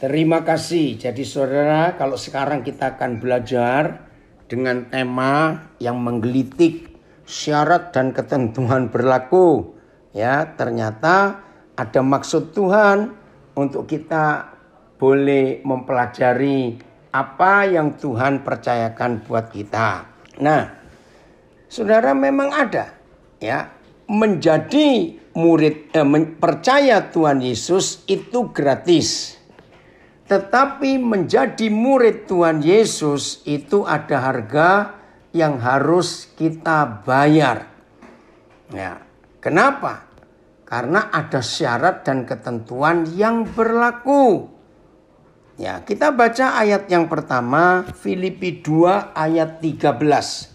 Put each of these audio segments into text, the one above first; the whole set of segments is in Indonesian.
Terima kasih. Jadi saudara, kalau sekarang kita akan belajar dengan tema yang menggelitik syarat dan ketentuan berlaku. Ya, ternyata ada maksud Tuhan untuk kita boleh mempelajari apa yang Tuhan percayakan buat kita. Nah, saudara, memang ada ya, menjadi murid percaya Tuhan Yesus itu gratis. Tetapi menjadi murid Tuhan Yesus itu ada harga yang harus kita bayar. Ya, kenapa? Karena ada syarat dan ketentuan yang berlaku. Ya, kita baca ayat yang pertama, Filipi 2 ayat 13.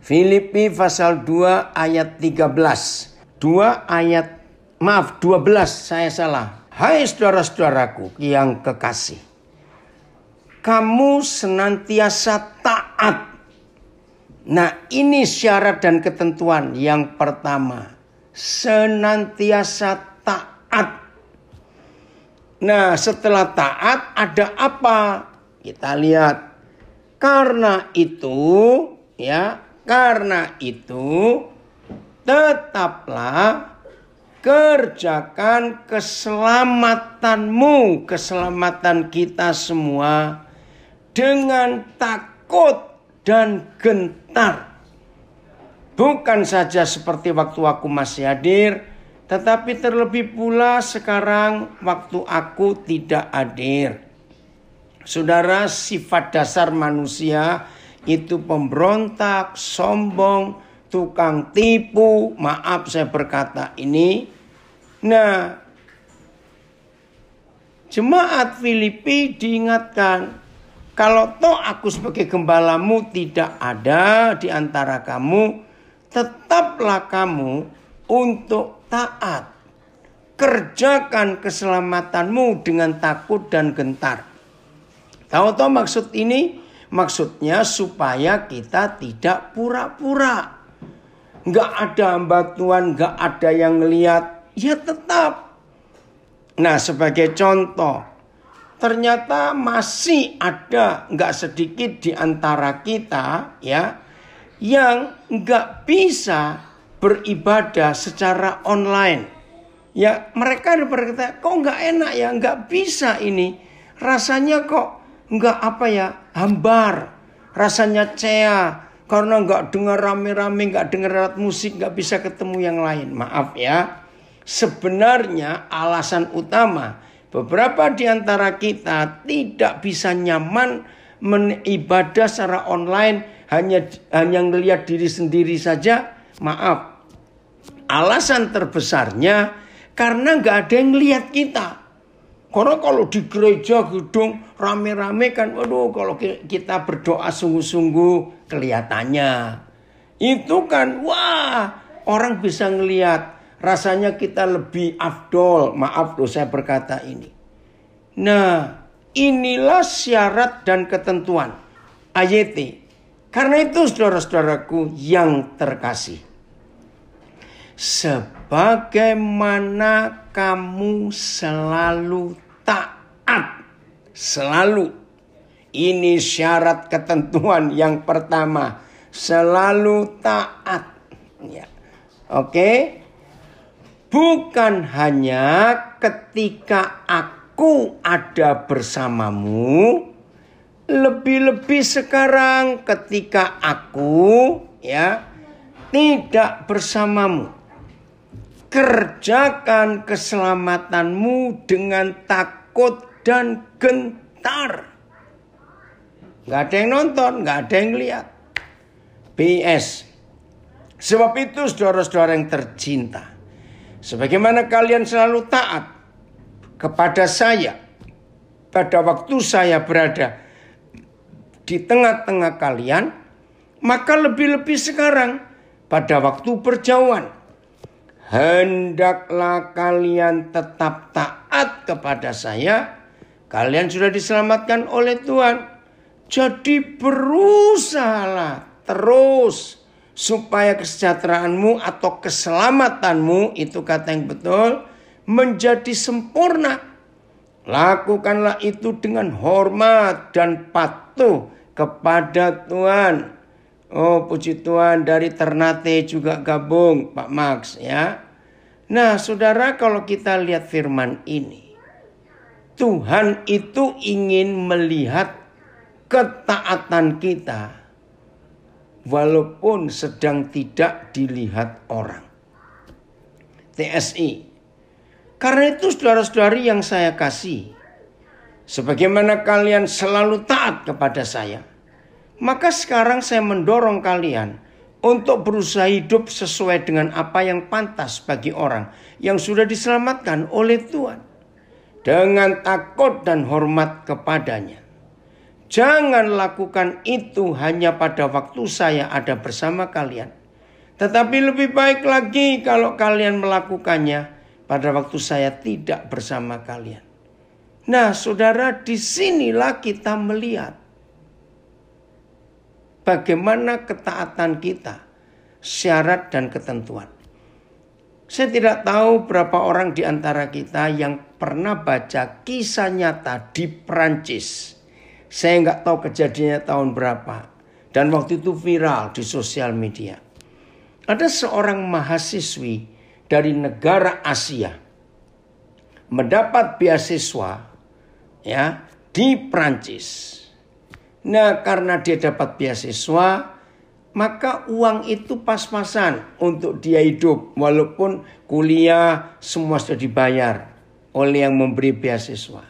Filipi pasal 2 ayat 13. 12, saya salah. Hai saudara-saudaraku yang kekasih, kamu senantiasa taat. Nah, ini syarat dan ketentuan yang pertama. Senantiasa taat. Nah, setelah taat ada apa? Kita lihat. Karena itu tetaplah kerjakan keselamatanmu, keselamatan kita semua dengan takut dan gentar. Bukan saja seperti waktu aku masih hadir, tetapi terlebih pula sekarang waktu aku tidak hadir. Saudara, sifat dasar manusia itu pemberontak, sombong, tukang tipu. Maaf saya berkata ini. Nah, jemaat Filipi diingatkan, kalau toh aku sebagai gembalamu tidak ada di antara kamu, tetaplah kamu untuk taat. Kerjakan keselamatanmu dengan takut dan gentar. Tahu-tahu maksud ini? Maksudnya supaya kita tidak pura-pura. Nggak ada bantuan, nggak ada yang ngelihat. Ya tetap. Nah, sebagai contoh, ternyata masih ada nggak sedikit di antara kita ya yang nggak bisa beribadah secara online. Ya, mereka berkata, kok nggak enak ya, nggak bisa ini. Rasanya kok nggak hambar. Rasanya cea. Karena nggak dengar rame-rame, nggak dengar alat musik, nggak bisa ketemu yang lain. Maaf ya. Sebenarnya alasan utama beberapa di antara kita tidak bisa nyaman beribadah secara online, hanya ngelihat diri sendiri saja. Maaf, alasan terbesarnya karena nggak ada yang ngelihat kita. Karena kalau di gereja gedung rame-rame kan, waduh, kalau kita berdoa sungguh-sungguh kelihatannya. Itu kan, wah, orang bisa ngelihat. Rasanya kita lebih afdol. Maaf loh saya berkata ini. Nah, inilah syarat dan ketentuan AYT. Karena itu saudara-saudaraku yang terkasih, sebagaimana kamu selalu taat. Selalu. Ini syarat ketentuan yang pertama. Selalu taat. Ya. Oke. Bukan hanya ketika aku ada bersamamu, lebih-lebih sekarang ketika aku tidak bersamamu. Kerjakan keselamatanmu dengan takut dan gentar. Gak ada yang nonton, gak ada yang lihat. PS. Sebab itu saudara-saudara yang tercinta, sebagaimana kalian selalu taat kepada saya pada waktu saya berada di tengah-tengah kalian, maka lebih-lebih sekarang pada waktu berjauhan, hendaklah kalian tetap taat kepada saya. Kalian sudah diselamatkan oleh Tuhan. Jadi berusahalah terus supaya kesejahteraanmu atau keselamatanmu, itu kata yang betul, menjadi sempurna. Lakukanlah itu dengan hormat dan patuh kepada Tuhan. Oh, puji Tuhan, dari Ternate juga gabung Pak Max ya. Nah saudara, kalau kita lihat firman ini, Tuhan itu ingin melihat ketaatan kita walaupun sedang tidak dilihat orang. TSI. Karena itu saudara-saudari yang saya kasih, sebagaimana kalian selalu taat kepada saya, maka sekarang saya mendorong kalian untuk berusaha hidup sesuai dengan apa yang pantas bagi orang yang sudah diselamatkan oleh Tuhan. Dengan takut dan hormat kepadanya. Jangan lakukan itu hanya pada waktu saya ada bersama kalian. Tetapi lebih baik lagi kalau kalian melakukannya pada waktu saya tidak bersama kalian. Nah saudara, disinilah kita melihat bagaimana ketaatan kita, syarat dan ketentuan. Saya tidak tahu berapa orang di antara kita yang pernah baca kisah nyata di Perancis. Saya nggak tahu kejadiannya tahun berapa. Dan waktu itu viral di sosial media. Ada seorang mahasiswi dari negara Asia mendapat beasiswa ya di Perancis. Nah, karena dia dapat beasiswa, maka uang itu pas-pasan untuk dia hidup. Walaupun kuliah semua sudah dibayar oleh yang memberi beasiswa.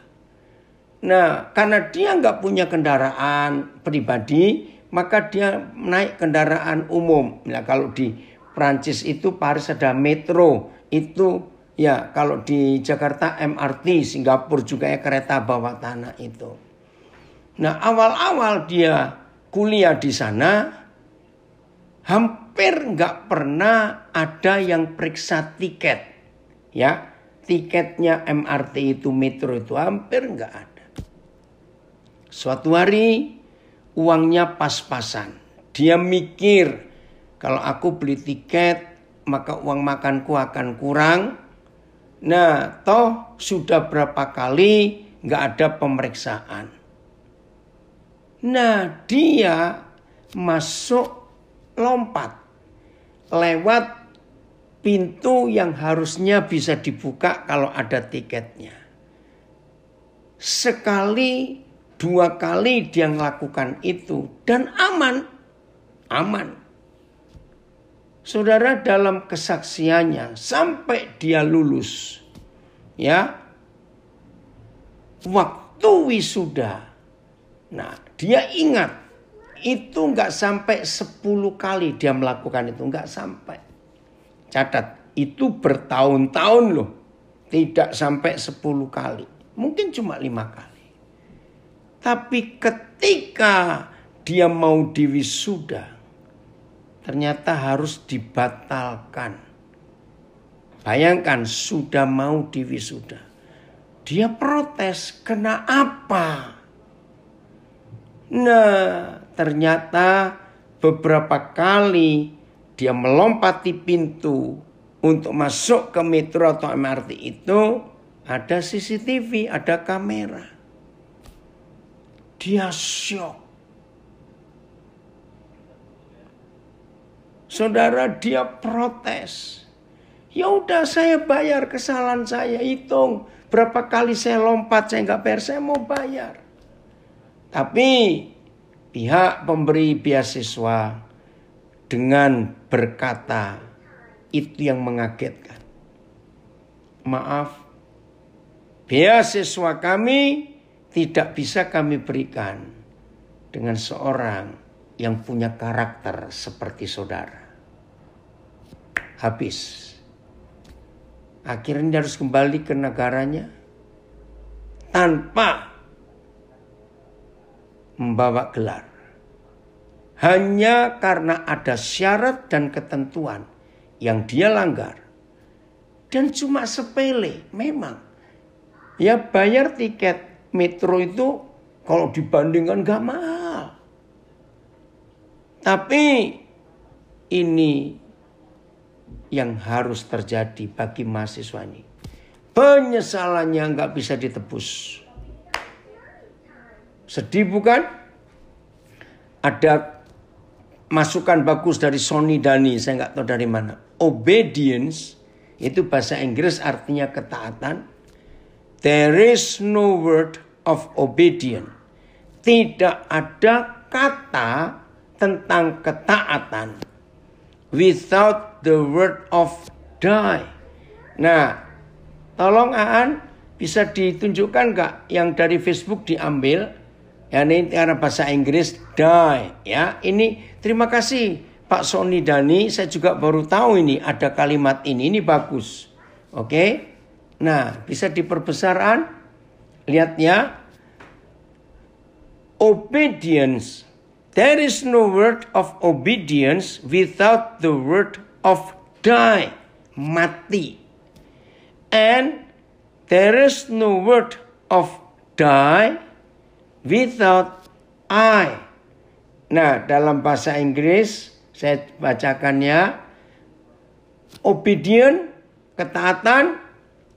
Nah, karena dia nggak punya kendaraan pribadi, maka dia naik kendaraan umum. Nah, kalau di Prancis itu Paris ada metro. Itu ya, kalau di Jakarta MRT, Singapura juga ya kereta bawah tanah itu. Nah, awal-awal dia kuliah di sana, hampir nggak pernah ada yang periksa tiket. Ya, tiketnya MRT itu, metro itu hampir nggak ada. Suatu hari uangnya pas-pasan. Dia mikir, kalau aku beli tiket maka uang makanku akan kurang. Nah, toh sudah berapa kali nggak ada pemeriksaan. Nah, dia masuk lompat lewat pintu yang harusnya bisa dibuka kalau ada tiketnya. Sekali, dua kali dia melakukan itu dan aman. Saudara, dalam kesaksiannya sampai dia lulus, ya, waktu wisuda. Nah, dia ingat itu nggak sampai 10 kali dia melakukan itu, nggak sampai. Catat, itu bertahun-tahun loh. Tidak sampai 10 kali. Mungkin cuma 5 kali. Tapi ketika dia mau diwisuda, ternyata harus dibatalkan. Bayangkan sudah mau diwisuda. Dia protes, kenapa? Nah, ternyata beberapa kali dia melompati pintu untuk masuk ke metro atau MRT itu, ada CCTV, ada kamera. Dia syok. Saudara, dia protes. Ya udah, saya bayar kesalahan saya, hitung berapa kali saya lompat, saya nggak bayar, saya mau bayar. Tapi pihak pemberi beasiswa dengan berkata, itu yang mengagetkan. Maaf, beasiswa kami tidak bisa kami berikan dengan seorang yang punya karakter seperti saudara. Habis. Akhirnya dia harus kembali ke negaranya tanpa membawa gelar. Hanya karena ada syarat dan ketentuan yang dia langgar. Dan cuma sepele, memang. Ya, bayar tiket metro itu kalau dibandingkan gak mahal. Tapi ini yang harus terjadi bagi mahasiswa ini. penyesalannya nggak bisa ditebus. Sedih bukan? Ada masukan bagus dari Sony Dani, saya nggak tahu dari mana. Obedience itu bahasa Inggris artinya ketaatan. There is no word of obedience. Tidak ada kata tentang ketaatan without the word of die. Nah, tolong Aan bisa ditunjukkan nggak yang dari Facebook diambil? Ya, ini karena bahasa Inggris die. Ya, ini terima kasih Pak Sony Dani. Saya juga baru tahu ini ada kalimat ini. Ini bagus. Oke. Nah, bisa diperbesarkan. Lihat ya. Obedience. There is no word of obedience without the word of die. Mati. And there is no word of die without I. Nah, dalam bahasa Inggris saya bacakan ya. Obedient, ketaatan,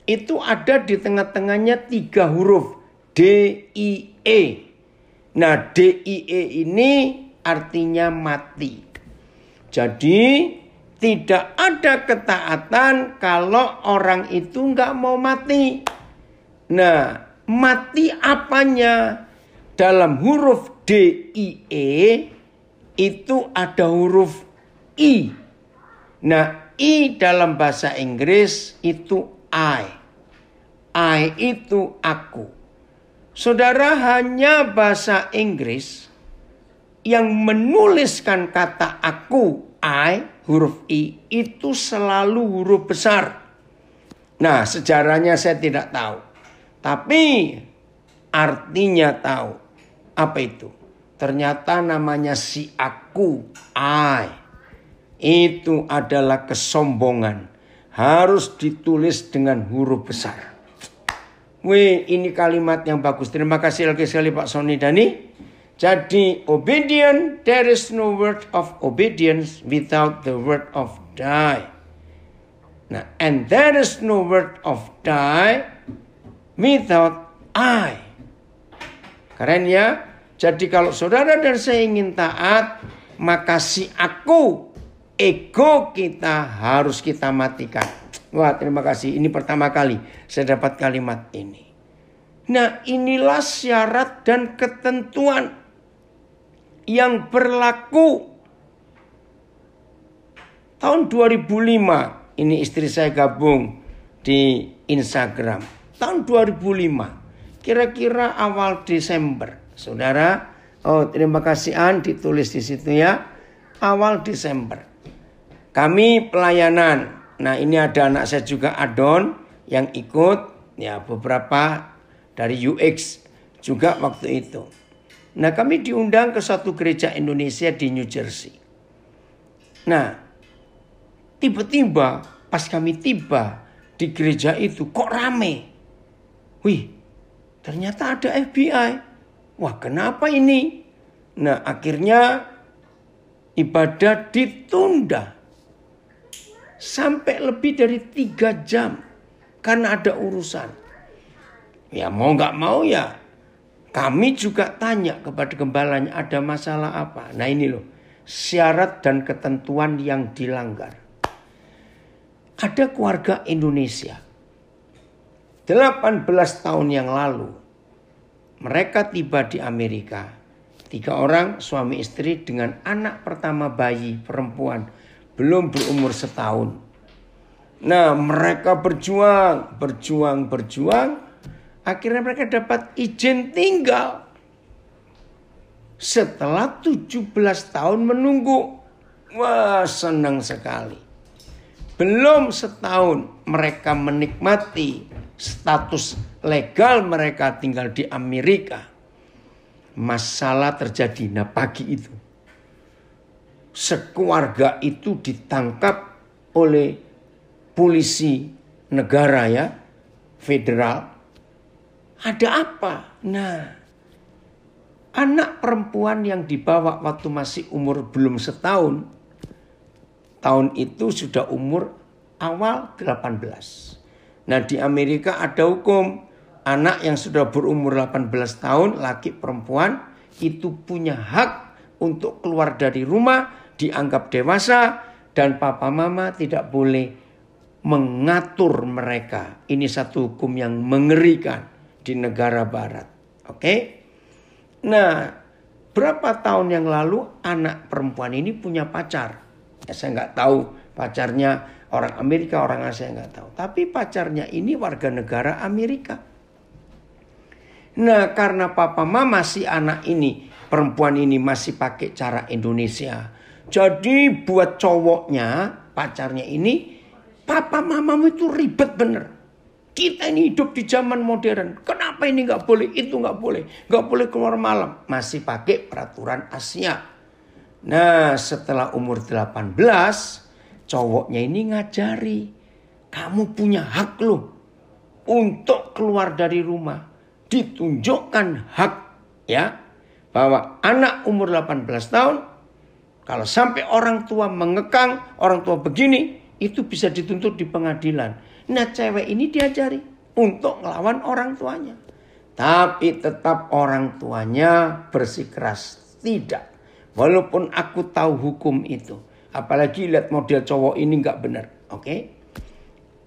itu ada di tengah-tengahnya 3 huruf. D-I-E. Nah, D-I-E ini artinya mati. Jadi, tidak ada ketaatan kalau orang itu nggak mau mati. Nah, mati apanya? Dalam huruf D-I-E itu ada huruf I. Nah, I dalam bahasa Inggris itu I. I itu aku. Saudara, hanya bahasa Inggris yang menuliskan kata aku, I, huruf I, itu selalu huruf besar. Nah, sejarahnya saya tidak tahu. Tapi artinya tahu. Apa itu? Ternyata namanya si aku, I. Itu adalah kesombongan. Harus ditulis dengan huruf besar. Wih, ini kalimat yang bagus. Terima kasih lagi sekali Pak Sony Dani. Jadi, obedient, there is no word of obedience without the word of die. Nah, and there is no word of die without I. Keren ya? Jadi kalau saudara dan saya ingin taat, maka si aku, ego kita harus kita matikan. Wah, terima kasih. Ini pertama kali saya dapat kalimat ini. Nah, inilah syarat dan ketentuan yang berlaku. Tahun 2005, ini istri saya gabung di Instagram. Tahun 2005, kira-kira awal Desember. Saudara, oh terima kasih An, ditulis di situ ya. Awal Desember. Kami pelayanan. Nah, ini ada anak saya juga Adon yang ikut, ya beberapa dari UX juga waktu itu. Nah, kami diundang ke satu gereja Indonesia di New Jersey. Nah, tiba-tiba pas kami tiba di gereja itu kok rame. Wih, ternyata ada FBI. Wah, kenapa ini? Nah, akhirnya ibadah ditunda. Sampai lebih dari 3 jam. Karena ada urusan. Ya mau gak mau ya. Kami juga tanya kepada gembalanya ada masalah apa. Nah ini loh. Syarat dan ketentuan yang dilanggar. Ada keluarga Indonesia. 18 tahun yang lalu. Mereka tiba di Amerika. 3 orang suami istri dengan anak pertama bayi perempuan. Belum berumur setahun. Nah, mereka berjuang. Akhirnya mereka dapat izin tinggal. Setelah 17 tahun menunggu. Wah, senang sekali. Belum setahun mereka menikmati status legal mereka tinggal di Amerika. Masalah terjadi. Nah, pagi itu. Sekeluarga itu ditangkap oleh polisi negara ya, federal. Ada apa? Nah, anak perempuan yang dibawa waktu masih umur belum setahun, tahun itu sudah umur awal 18. Nah, di Amerika ada hukum. Anak yang sudah berumur 18 tahun, laki perempuan, itu punya hak untuk keluar dari rumah, dianggap dewasa, dan papa mama tidak boleh mengatur mereka. Ini satu hukum yang mengerikan di negara barat. Oke? Nah, berapa tahun yang lalu anak perempuan ini punya pacar. Ya, saya nggak tahu pacarnya orang Amerika, orang Asia, nggak tahu. Tapi pacarnya ini warga negara Amerika. Nah, karena papa mama si anak ini, perempuan ini masih pakai cara Indonesia. Jadi buat cowoknya, pacarnya ini, papa mamamu itu ribet bener. Kita ini hidup di zaman modern. Kenapa ini nggak boleh, itu nggak boleh. Nggak boleh keluar malam. Masih pakai peraturan Asia. Nah, setelah umur 18, cowoknya ini ngajari. Kamu punya hak loh untuk keluar dari rumah. Ditunjukkan hak, ya, bahwa anak umur 18 tahun kalau sampai orang tua mengekang, orang tua begini, itu bisa dituntut di pengadilan. Nah, cewek ini diajari untuk melawan orang tuanya. Tapi tetap orang tuanya bersikeras tidak. Walaupun aku tahu hukum itu. Apalagi lihat model cowok ini nggak benar. Oke?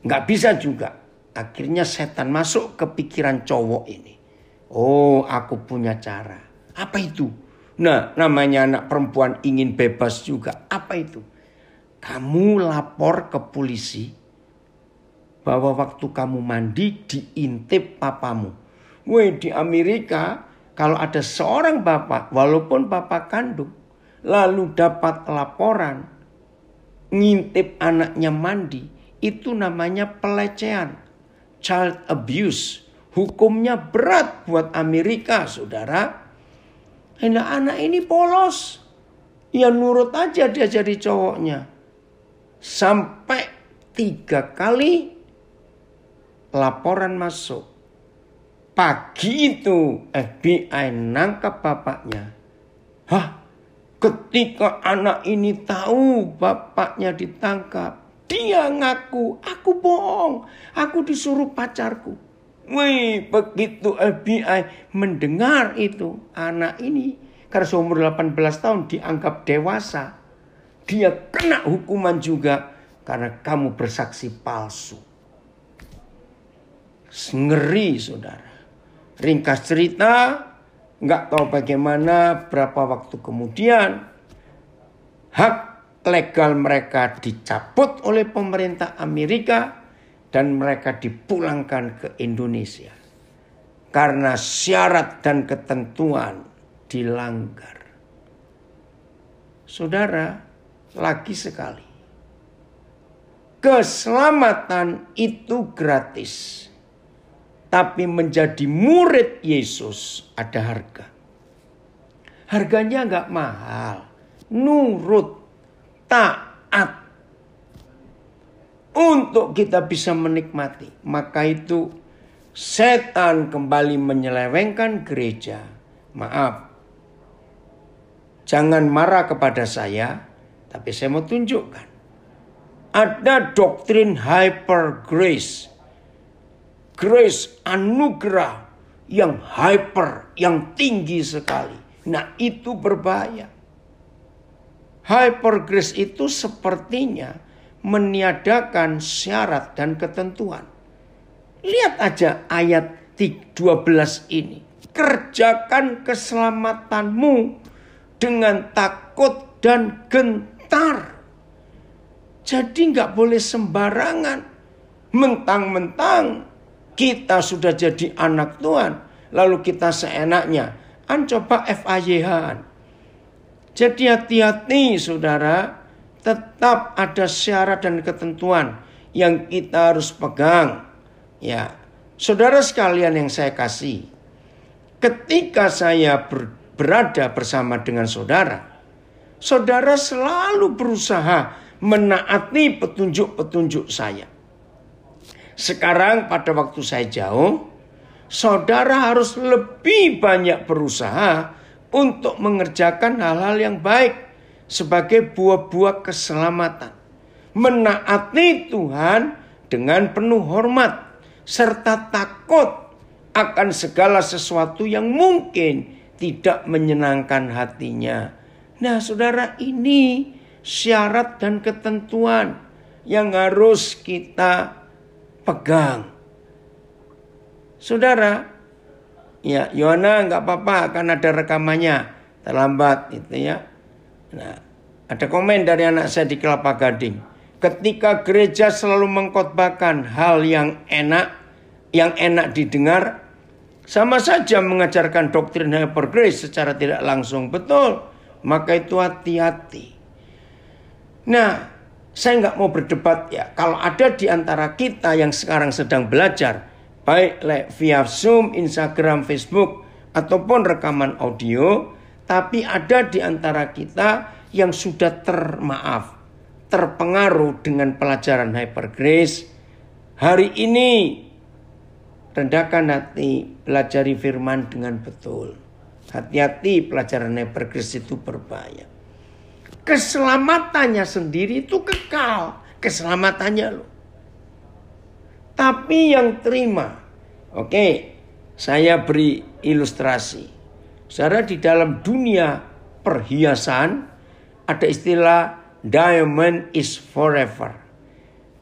Nggak bisa juga. Akhirnya setan masuk ke pikiran cowok ini. Oh, aku punya cara. Apa itu? Nah, namanya anak perempuan ingin bebas juga. Apa itu? Kamu lapor ke polisi bahwa waktu kamu mandi diintip papamu. Weh, di Amerika kalau ada seorang bapak, walaupun bapak kandung, lalu dapat laporan ngintip anaknya mandi, itu namanya pelecehan. Child abuse. Hukumnya berat buat Amerika, saudara. Nah, anak ini polos. Ya nurut aja dia jadi cowoknya. Sampai 3 kali laporan masuk. Pagi itu FBI nangkap bapaknya. Hah? Ketika anak ini tahu bapaknya ditangkap, dia ngaku, aku bohong, aku disuruh pacarku. Wih, begitu FBI mendengar itu, anak ini karena seumur 18 tahun dianggap dewasa, dia kena hukuman juga karena kamu bersaksi palsu. Ngeri, saudara. Ringkas cerita, nggak tahu bagaimana berapa waktu kemudian hak legal mereka dicabut oleh pemerintah Amerika dan mereka dipulangkan ke Indonesia karena syarat dan ketentuan dilanggar. Saudara, lagi sekali, keselamatan itu gratis, tapi menjadi murid Yesus ada harga. Harganya nggak mahal, nurut, taat. Untuk kita bisa menikmati. Maka itu setan kembali menyelewengkan gereja. Maaf. Jangan marah kepada saya. Tapi saya mau tunjukkan. Ada doktrin hyper grace. Grace anugerah yang hyper, yang tinggi sekali. Nah, itu berbahaya. Hyper grace itu sepertinya meniadakan syarat dan ketentuan. Lihat aja ayat 12 ini. Kerjakan keselamatanmu dengan takut dan gentar. Jadi nggak boleh sembarangan. Mentang-mentang kita sudah jadi anak Tuhan, lalu kita seenaknya. Coba FAYH. Jadi hati-hati, saudara. Tetap ada syarat dan ketentuan yang kita harus pegang. Ya, saudara sekalian yang saya kasih, ketika saya berada bersama dengan saudara, saudara selalu berusaha menaati petunjuk-petunjuk saya. Sekarang pada waktu saya jauh, saudara harus lebih banyak berusaha untuk mengerjakan hal-hal yang baik sebagai buah-buah keselamatan. Menaati Tuhan dengan penuh hormat. serta takut akan segala sesuatu yang mungkin tidak menyenangkan hatinya. Nah, saudara, ini syarat dan ketentuan yang harus kita pegang. Saudara, ya Yohana nggak apa-apa, akan ada rekamannya terlambat itu ya. Nah, ada komen dari anak saya di Kelapa Gading. Ketika gereja selalu mengkhotbahkan hal yang enak didengar, sama saja mengajarkan doktrin hyper grace secara tidak langsung. Betul, maka itu hati-hati. Nah, saya nggak mau berdebat ya. Kalau ada di antara kita yang sekarang sedang belajar, baik via Zoom, Instagram, Facebook, ataupun rekaman audio, tapi ada di antara kita yang sudah terpengaruh dengan pelajaran hyper grace. Hari ini rendahkan hati, pelajari firman dengan betul. Hati-hati, pelajaran hyper grace itu berbahaya. Keselamatannya sendiri itu kekal. Keselamatannya loh. Tapi yang terima. Oke, saya beri ilustrasi. Saudara, di dalam dunia perhiasan ada istilah diamond is forever.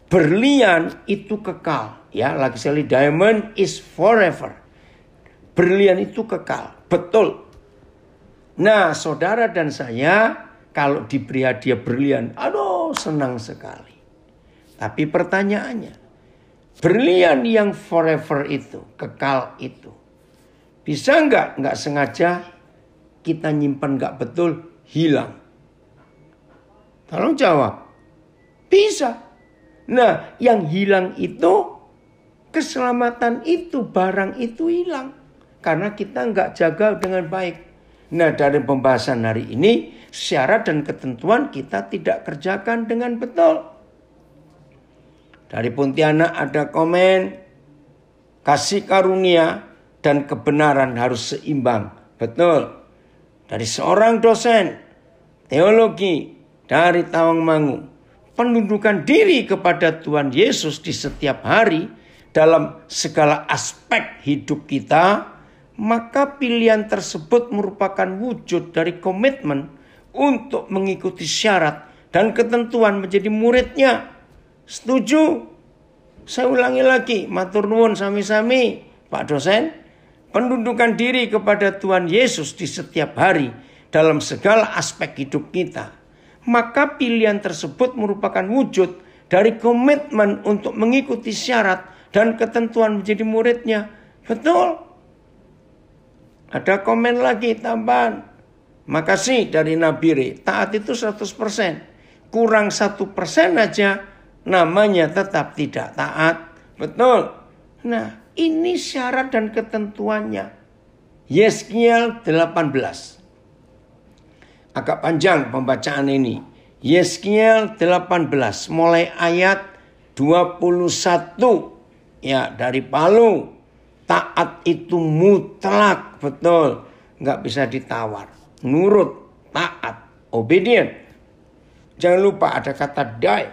Berlian itu kekal. Ya, lagi sekali, diamond is forever. Berlian itu kekal. Betul. Nah, saudara dan saya kalau diberi hadiah berlian, aduh senang sekali. Tapi pertanyaannya, berlian yang forever itu, kekal itu, bisa nggak sengaja kita nyimpan nggak betul, hilang? Tolong jawab. Bisa. Nah, yang hilang itu, keselamatan itu, barang itu hilang. Karena kita nggak jaga dengan baik. Nah, dari pembahasan hari ini, syarat dan ketentuan kita tidak kerjakan dengan betul. Dari Pontianak ada komen, kasih karunia dan kebenaran harus seimbang. Betul. Dari seorang dosen teologi dari Tawangmangu, penundukan diri kepada Tuhan Yesus di setiap hari dalam segala aspek hidup kita, maka pilihan tersebut merupakan wujud dari komitmen untuk mengikuti syarat dan ketentuan menjadi muridnya. Setuju? Saya ulangi lagi, matur nuwun sami-sami Pak dosen. Penundukan diri kepada Tuhan Yesus di setiap hari dalam segala aspek hidup kita, maka pilihan tersebut merupakan wujud dari komitmen untuk mengikuti syarat dan ketentuan menjadi muridnya. Betul. Ada komen lagi tambahan. Makasih dari Nabire. Taat itu 100%. Kurang 1% aja namanya tetap tidak taat. Betul. Nah, ini syarat dan ketentuannya. Yeskiel 18. Agak panjang pembacaan ini. Yeskiel 18 mulai ayat 21. Ya, dari Palu. Taat itu mutlak, betul. Nggak bisa ditawar. Nurut, taat, obedient. Jangan lupa ada kata die.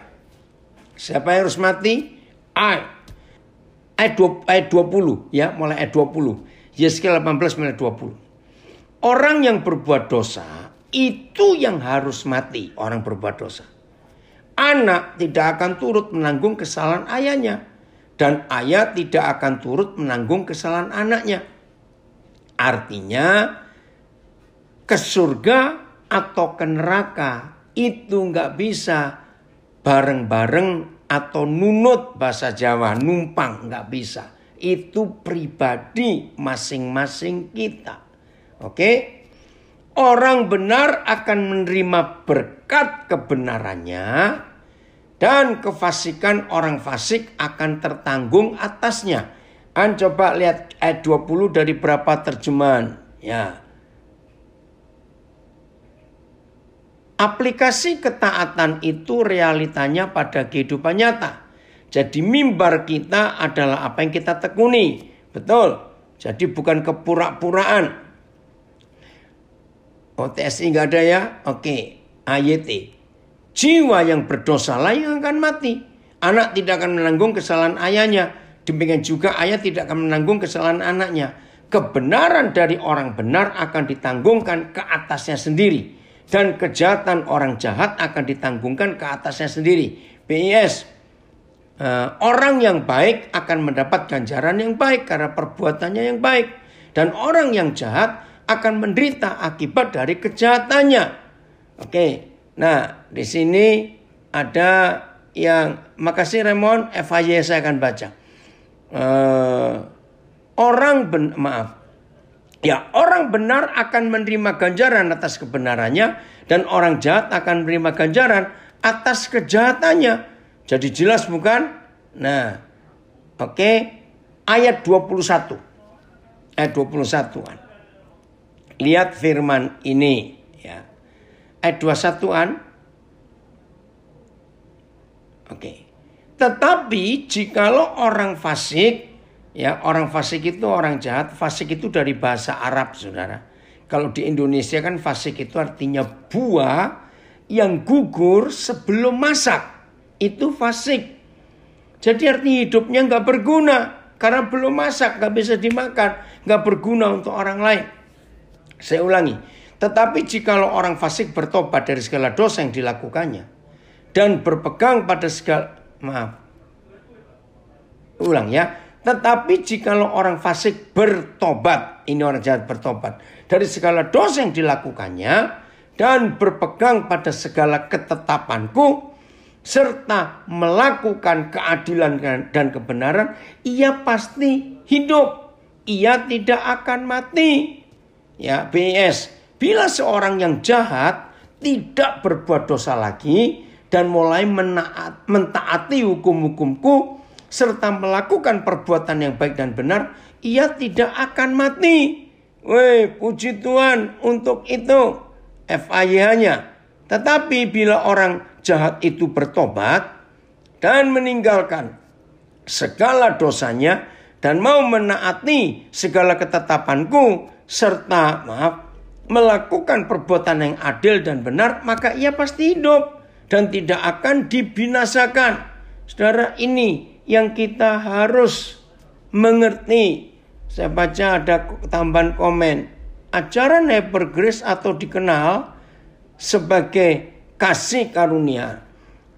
Siapa yang harus mati? Ayat 20 ya, mulai ayat 20. Yeskiel 18 mulai 20. Orang yang berbuat dosa itu yang harus mati, orang berbuat dosa. Anak tidak akan turut menanggung kesalahan ayahnya. Dan ayah tidak akan turut menanggung kesalahan anaknya. Artinya ke surga atau ke neraka itu nggak bisa bareng-bareng atau nunut bahasa Jawa, numpang, nggak bisa. Itu pribadi masing-masing kita. Oke? Orang benar akan menerima berkat kebenarannya. Dan kefasikan orang fasik akan tertanggung atasnya. Coba lihat ayat 20 dari berapa terjemahan. Ya. Aplikasi ketaatan itu realitanya pada kehidupan nyata. Jadi mimbar kita adalah apa yang kita tekuni. Betul. Jadi bukan kepura-puraan. OTSI nggak ada ya? Oke. AYT. Jiwa yang berdosa lah yang akan mati. Anak tidak akan menanggung kesalahan ayahnya. Demikian juga ayah tidak akan menanggung kesalahan anaknya. Kebenaran dari orang benar akan ditanggungkan ke atasnya sendiri. Dan kejahatan orang jahat akan ditanggungkan ke atasnya sendiri. PIS, orang yang baik akan mendapat ganjaran yang baik karena perbuatannya yang baik. Dan orang yang jahat akan menderita akibat dari kejahatannya. Oke, nah di sini ada yang, makasih Raymond, FHY saya akan baca. Orang benar akan menerima ganjaran atas kebenarannya dan orang jahat akan menerima ganjaran atas kejahatannya. Jadi jelas bukan? Nah, oke. Ayat 21. Ayat 21-an. Lihat firman ini ya. Ayat 21-an. Oke. Tetapi jikalau orang fasik, ya, orang fasik itu orang jahat. Fasik itu dari bahasa Arab, saudara. Kalau di Indonesia kan fasik itu artinya buah yang gugur sebelum masak. Itu fasik. Jadi artinya hidupnya nggak berguna karena belum masak, nggak bisa dimakan, nggak berguna untuk orang lain. Saya ulangi. Tetapi jikalau orang fasik bertobat dari segala dosa yang dilakukannya dan berpegang pada segala Tetapi jikalau orang fasik bertobat, ini orang jahat bertobat dari segala dosa yang dilakukannya dan berpegang pada segala ketetapanku serta melakukan keadilan dan kebenaran, ia pasti hidup, ia tidak akan mati. Ya, BS, bila seorang yang jahat tidak berbuat dosa lagi dan mulai mentaati hukum-hukumku serta melakukan perbuatan yang baik dan benar, ia tidak akan mati. Weh, puji Tuhan untuk itu. FAYH-nya. Tetapi bila orang jahat itu bertobat dan meninggalkan segala dosanya dan mau menaati segala ketetapanku serta melakukan perbuatan yang adil dan benar, maka ia pasti hidup dan tidak akan dibinasakan. Saudara, ini yang kita harus mengerti. Saya baca ada tambahan komen. Ajaran Hyper Grace atau dikenal sebagai kasih karunia.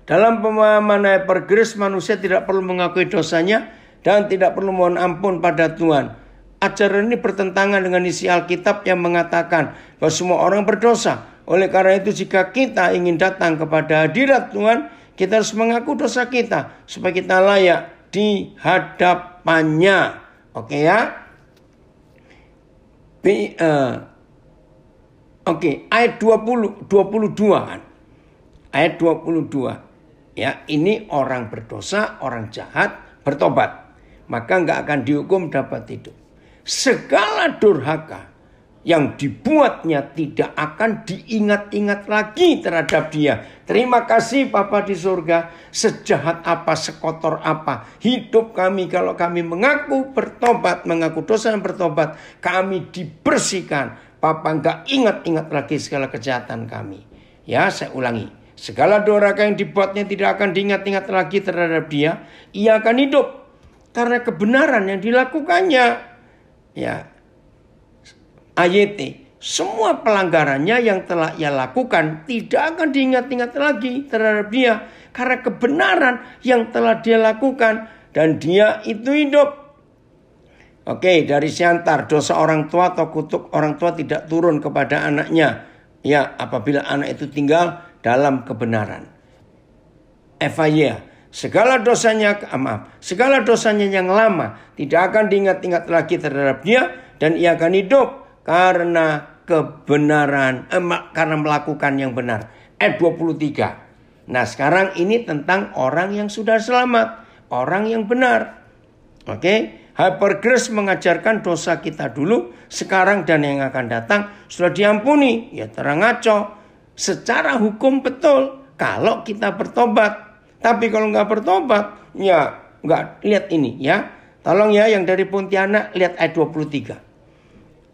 Dalam pemahaman Hyper Grace, manusia tidak perlu mengakui dosanya dan tidak perlu mohon ampun pada Tuhan. Ajaran ini bertentangan dengan isi Alkitab yang mengatakan bahwa semua orang berdosa. Oleh karena itu, jika kita ingin datang kepada hadirat Tuhan, kita harus mengaku dosa kita supaya kita layak di hadapannya. Oke ya? Oke, ayat 22 kan. Ayat 22. Ya, ini orang berdosa, orang jahat bertobat, maka enggak akan dihukum dapat hidup. Segala durhaka yang dibuatnya tidak akan diingat-ingat lagi terhadap dia. Terima kasih Bapa di surga, sejahat apa, sekotor apa hidup kami kalau kami mengaku bertobat, mengaku dosa dan bertobat, kami dibersihkan. Papa enggak ingat-ingat lagi segala kejahatan kami. Ya, saya ulangi. Segala durhaka yang dibuatnya tidak akan diingat-ingat lagi terhadap dia. Ia akan hidup karena kebenaran yang dilakukannya. Ya, AYT, semua pelanggarannya yang telah ia lakukan tidak akan diingat-ingat lagi terhadap dia. Karena kebenaran yang telah dia lakukan dan dia itu hidup. Oke, dari Siantar, dosa orang tua atau kutuk orang tua tidak turun kepada anaknya. Ya, apabila anak itu tinggal dalam kebenaran. FAY, segala dosanya yang lama tidak akan diingat-ingat lagi terhadap dia dan ia akan hidup karena kebenaran, karena melakukan yang benar. Ayat 23. Nah, sekarang ini tentang orang yang sudah selamat, orang yang benar. Oke, Hyper Grace mengajarkan dosa kita dulu, sekarang dan yang akan datang sudah diampuni. Ya, terang ngaco. Secara hukum betul kalau kita bertobat. Tapi kalau nggak bertobat, ya nggak. Lihat ini ya. Tolong ya yang dari Pontianak, lihat ayat 23.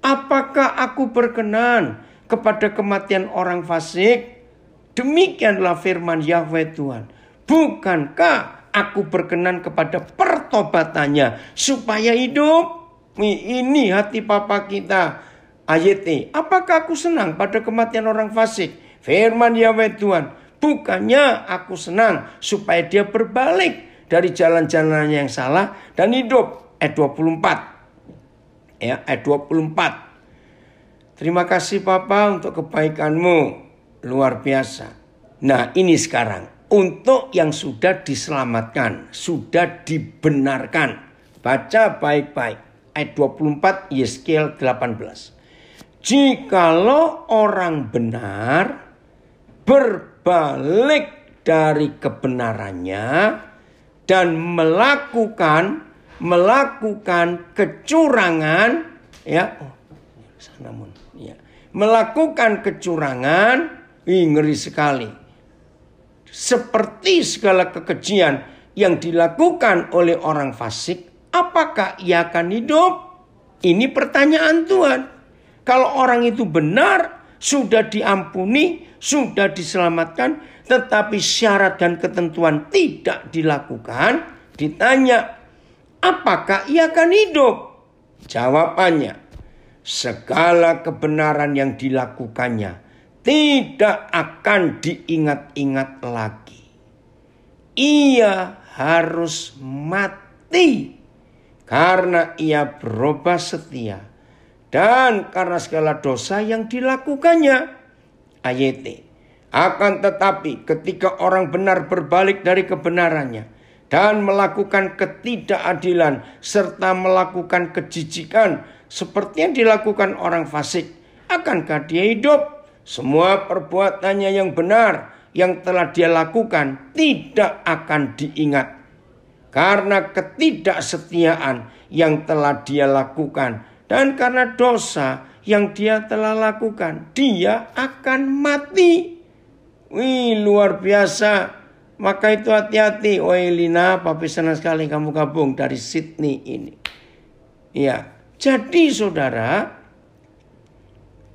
Apakah aku berkenan kepada kematian orang fasik? Demikianlah firman Yahweh Tuhan. Bukankah aku berkenan kepada pertobatan pertobatannya supaya hidup. Ini hati Papa kita. Ayat, apakah aku senang pada kematian orang fasik? Firman Yahweh Tuhan, bukannya aku senang supaya dia berbalik dari jalan-jalannya yang salah dan hidup. Ayat 24. Ya, ayat 24. Terima kasih Papa untuk kebaikanmu. Luar biasa. Nah, ini sekarang. Untuk yang sudah diselamatkan. Sudah dibenarkan. Baca baik-baik. Ayat 24 Yeskiel 18. Jikalau orang benar berbalik dari kebenarannya dan melakukan kecurangan, ya, melakukan kecurangan, ngeri sekali. Seperti segala kekejian yang dilakukan oleh orang fasik, apakah ia akan hidup? Ini pertanyaan Tuhan. Kalau orang itu benar, sudah diampuni, sudah diselamatkan, tetapi syarat dan ketentuan tidak dilakukan, ditanya, apakah ia akan hidup? Jawabannya, segala kebenaran yang dilakukannya tidak akan diingat-ingat lagi. Ia harus mati karena ia berubah setia dan karena segala dosa yang dilakukannya. Ayat. Akan tetapi ketika orang benar berbalik dari kebenarannya dan melakukan ketidakadilan serta melakukan kejijikan seperti yang dilakukan orang fasik, akankah dia hidup? Semua perbuatannya yang benar yang telah dia lakukan tidak akan diingat. Karena ketidaksetiaan yang telah dia lakukan dan karena dosa yang dia telah lakukan, dia akan mati. Wih, luar biasa. Maka itu hati-hati. Oh Elina, Papi senang sekali kamu gabung dari Sydney ini. Ya, jadi saudara,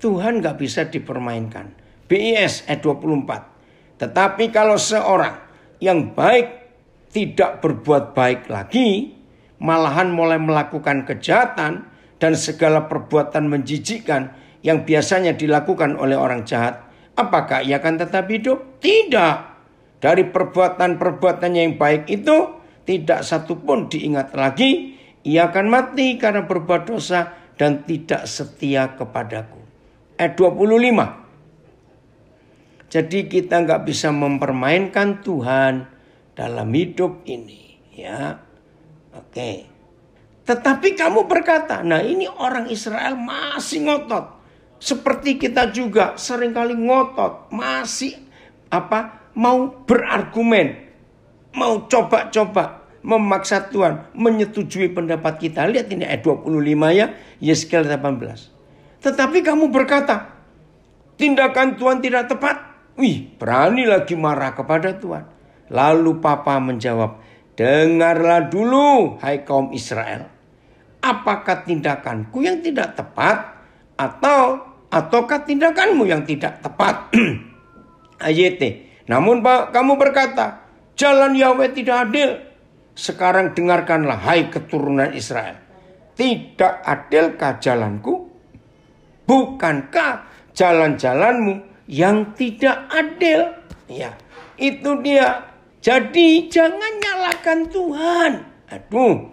Tuhan gak bisa dipermainkan. BIS ayat 24. Tetapi kalau seorang yang baik tidak berbuat baik lagi, malahan mulai melakukan kejahatan dan segala perbuatan menjijikkan yang biasanya dilakukan oleh orang jahat, apakah ia akan tetap hidup? Tidak. Dari perbuatan-perbuatannya yang baik itu tidak satu pun diingat lagi. Ia akan mati karena berbuat dosa dan tidak setia kepadaku. Ayat 25. Jadi kita nggak bisa mempermainkan Tuhan dalam hidup ini, ya. Oke. Tetapi kamu berkata, nah ini orang Israel masih ngotot. Seperti kita juga seringkali ngotot, masih mau berargumen, mau coba-coba memaksa Tuhan menyetujui pendapat kita. Lihat ini ayat 25 ya, Yeskiel 18. Tetapi kamu berkata, tindakan Tuhan tidak tepat. Wih, berani lagi marah kepada Tuhan. Lalu Papa menjawab, dengarlah dulu hai kaum Israel. Apakah tindakanku yang tidak tepat ataukah tindakanmu yang tidak tepat? Ayat. Namun kamu berkata, jalan Yahweh tidak adil. Sekarang dengarkanlah hai keturunan Israel. Tidak adilkah jalanku? Bukankah jalan-jalanmu yang tidak adil? Ya, itu dia. Jadi jangan nyalakan Tuhan. Aduh,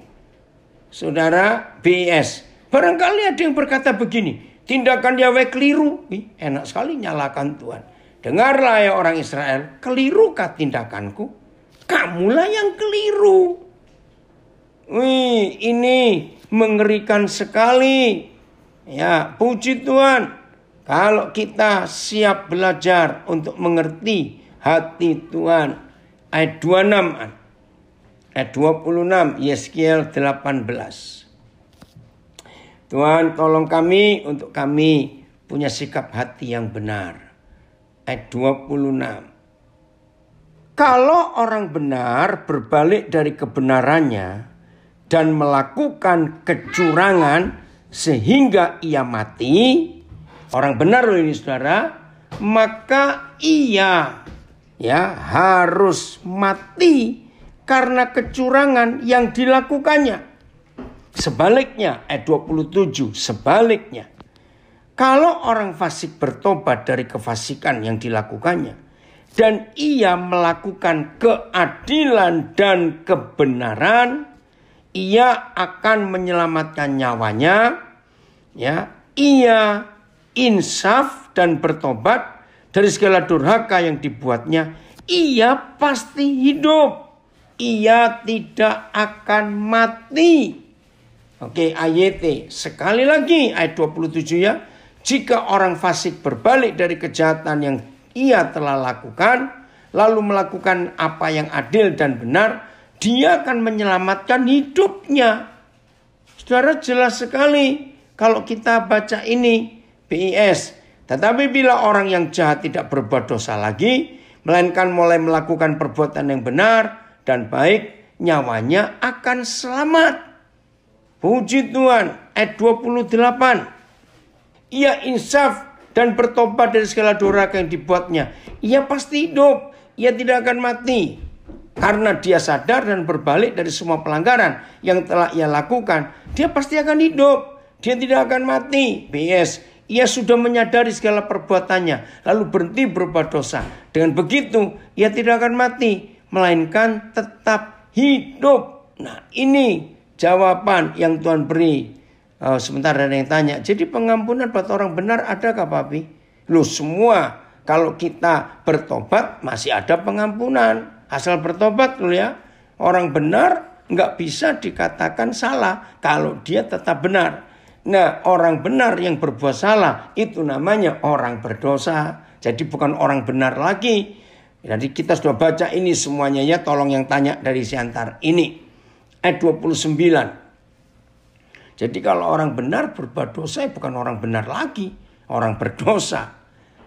saudara BS. Barangkali ada yang berkata begini, tindakan Yahweh keliru. Enak sekali nyalakan Tuhan. Dengarlah ya orang Israel, kelirukah tindakanku? Kamulah yang keliru. Wih, ini mengerikan sekali. Ya, puji Tuhan. Kalau kita siap belajar untuk mengerti hati Tuhan. Ayat 26. Ayat 26. Yeskiel 18. Tuhan tolong kami untuk kami punya sikap hati yang benar. Ayat 26. Kalau orang benar berbalik dari kebenarannya dan melakukan kecurangan sehingga ia mati, orang benar loh ini saudara, maka ia harus mati karena kecurangan yang dilakukannya. Sebaliknya, ayat 27, sebaliknya. Kalau orang fasik bertobat dari kefasikan yang dilakukannya, dan ia melakukan keadilan dan kebenaran, ia akan menyelamatkan nyawanya, ya. Ia insaf dan bertobat dari segala durhaka yang dibuatnya, ia pasti hidup. Ia tidak akan mati. Oke, ayat sekali lagi ayat 27 ya. Jika orang fasik berbalik dari kejahatan yang ia telah lakukan, lalu melakukan apa yang adil dan benar, dia akan menyelamatkan hidupnya. Saudara, jelas sekali kalau kita baca ini BIS. Tetapi bila orang yang jahat tidak berbuat dosa lagi, melainkan mulai melakukan perbuatan yang benar dan baik, nyawanya akan selamat. Puji Tuhan. Ayat 28. Ia insaf dan bertobat dari segala durhaka yang dibuatnya. Ia pasti hidup. Ia tidak akan mati. Karena dia sadar dan berbalik dari semua pelanggaran yang telah ia lakukan, dia pasti akan hidup. Dia tidak akan mati. BS. Ia sudah menyadari segala perbuatannya, lalu berhenti berbuat dosa. Dengan begitu, ia tidak akan mati, melainkan tetap hidup. Nah, ini jawaban yang Tuhan beri. Sebentar ada yang tanya, jadi pengampunan buat orang benar adakah Papi? Loh, semua kalau kita bertobat masih ada pengampunan. Asal bertobat loh ya. Orang benar nggak bisa dikatakan salah kalau dia tetap benar. Nah, orang benar yang berbuat salah itu namanya orang berdosa. Jadi bukan orang benar lagi. Jadi kita sudah baca ini semuanya ya. Tolong yang tanya dari Siantar ini. Ayat 29. Jadi kalau orang benar berbuat dosa bukan orang benar lagi. Orang berdosa.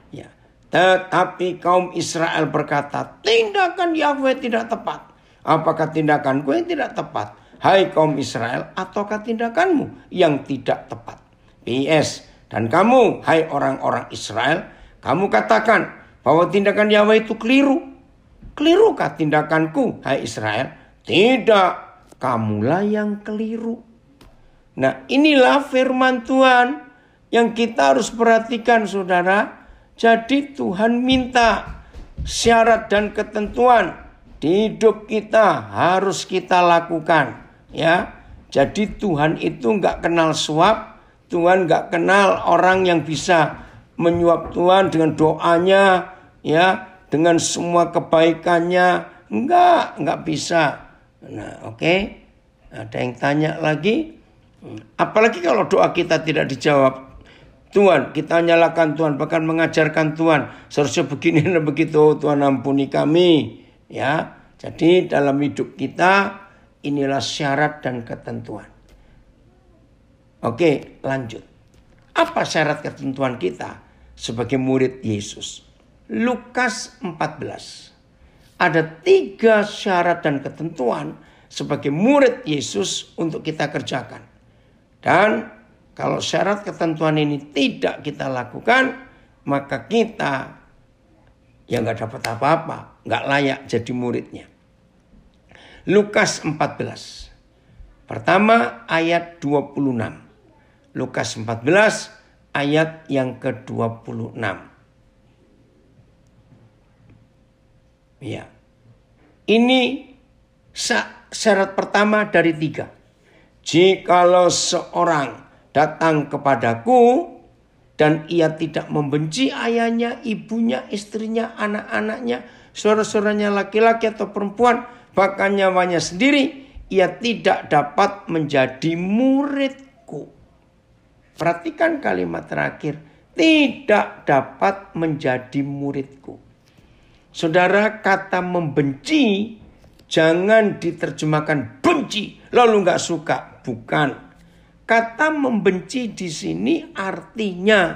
Ya. Tetapi kaum Israel berkata, tindakan Yahweh tidak tepat. Apakah tindakanku yang tidak tepat? Hai kaum Israel, ataukah tindakanmu yang tidak tepat? PS. Dan kamu, hai orang-orang Israel, kamu katakan bahwa tindakan Yahweh itu keliru. Kelirukah tindakanku, hai Israel? Tidak, kamulah yang keliru. Nah, inilah firman Tuhan yang kita harus perhatikan, saudara. Jadi Tuhan minta syarat dan ketentuan di hidup kita harus kita lakukan. Ya, jadi Tuhan itu nggak kenal suap, Tuhan nggak kenal orang yang bisa menyuap Tuhan dengan doanya, ya, dengan semua kebaikannya, nggak bisa. Nah, oke. Ada yang tanya lagi, apalagi kalau doa kita tidak dijawab. Tuhan, kita nyalakan Tuhan, bahkan mengajarkan Tuhan, seharusnya begini dan begitu, Tuhan ampuni kami, ya. Jadi dalam hidup kita inilah syarat dan ketentuan. Oke, lanjut. Apa syarat ketentuan kita sebagai murid Yesus? Lukas 14. Ada 3 syarat dan ketentuan sebagai murid Yesus untuk kita kerjakan. Dan kalau syarat ketentuan ini tidak kita lakukan, maka kita ya nggak dapat apa-apa, nggak layak jadi muridnya. Lukas 14. Pertama ayat 26. Lukas 14 ayat yang ke-26. Ya. Ini syarat pertama dari 3. Jikalau seorang datang kepadaku dan ia tidak membenci ayahnya, ibunya, istrinya, anak-anaknya, saudara-saudaranya laki-laki atau perempuan, bahkan nyawanya sendiri, ia tidak dapat menjadi muridku. Perhatikan kalimat terakhir, tidak dapat menjadi muridku. Saudara, kata membenci jangan diterjemahkan benci lalu nggak suka, bukan. Kata membenci di sini artinya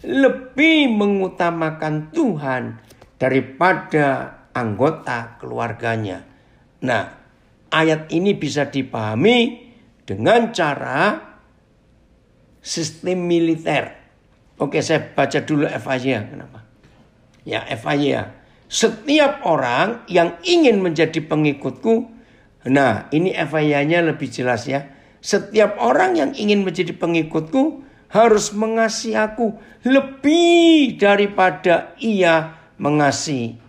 lebih mengutamakan Tuhan daripada anggota keluarganya. Nah, ayat ini bisa dipahami dengan cara sistem militer. Oke, saya baca dulu FIA. Kenapa? Ya, FIA. Setiap orang yang ingin menjadi pengikutku, nah ini FIA-nya lebih jelas ya. Setiap orang yang ingin menjadi pengikutku harus mengasihi aku lebih daripada ia mengasihi